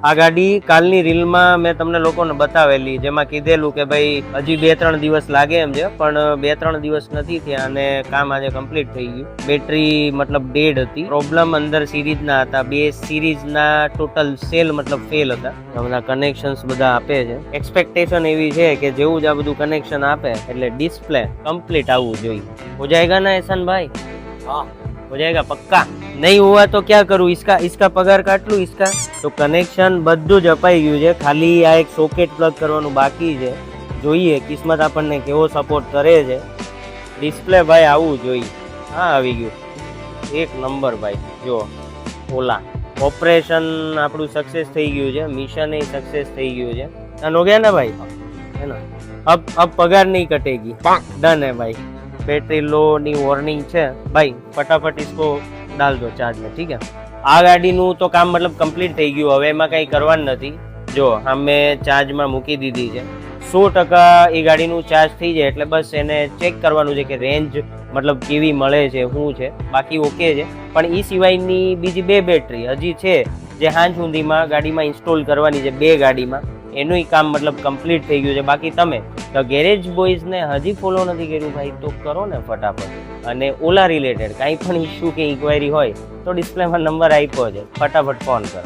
આ ગાડી કાલની રીલમાં મેં તમને લોકોને બતાવેલી, જેમાં કીધેલું કે ભાઈ હજી 2-3 દિવસ લાગે એમ છે, પણ 2-3 દિવસ નથી થયા અને કામ આજે કમ્પ્લીટ થઈ ગયું. બેટરી મતલબ ડેડ હતી, પ્રોબ્લેમ અંદર સિરીઝના હતા, 2 સિરીઝના ટોટલ સેલ મતલબ ફેલ હતા. બધા કનેક્શન્સ બધા આપે છે. એક્સપેક્ટેશન એવી છે કે જેવું જ આ બધું કનેક્શન આપે એટલે ડિસ્પ્લે કમ્પ્લીટ આવવું જોઈએ. हो जाएगा ना एहसान भाई? हाँ हो जाएगा पक्का. नहीं हुआ तो क्या करूँ? इसका पगार काट लूँ इसका. તો કનેક્શન બધું જ અપાઈ ગયું છે, ખાલી આ એક સોકેટ પ્લગ કરવાનું બાકી છે. જોઈએ કિસ્મત આપણને કેવો સપોર્ટ કરે છે. ડિસ્પ્લે ભાઈ આવવું જોઈએ. હા આવી ગયું, એક નંબર ભાઈ. જો ઓલા ઓપરેશન આપણું સક્સેસ થઈ ગયું છે, મિશન એ સક્સેસ થઈ ગયું છે. ડન હો ગયા ना भाई? है ना? अब पगार नहीं कटेगी. डन है भाई. बैटरी लो ની વોર્નિંગ છે ભાઈ, ફટાફટ इसको डाल दो चार्ज में. ठीक है. આ ગાડીનું તો કામ મતલબ કમ્પ્લીટ થઈ ગયું, હવે એમાં કંઈ કરવાનું નથી. જો અમે ચાર્જમાં મૂકી દીધી છે. 100% એ ગાડીનું ચાર્જ થઈ જાય એટલે બસ એને ચેક કરવાનું છે કે રેન્જ મતલબ કેવી મળે છે, શું છે. બાકી ઓકે છે. પણ એ સિવાયની બીજી 2 બેટરી હજી છે જે હાંજ સુધીમાં ગાડીમાં ઇન્સ્ટોલ કરવાની છે. 2 ગાડીમાં એનું કામ મતલબ કમ્પ્લીટ થઈ ગયું છે. બાકી તમે તો ગેરેજ બોયઝને હજી ફોલો નથી કર્યું ભાઈ તો કરો ને ફટાફટ. અને ઓલા રિલેટેડ કાંઈ પણ ઇસ્યુ કે ઇન્ક્વાયરી હોય તો ડિસ્પ્લેમાં નંબર આપ્યો છે, ફટાફટ ફોન કરો.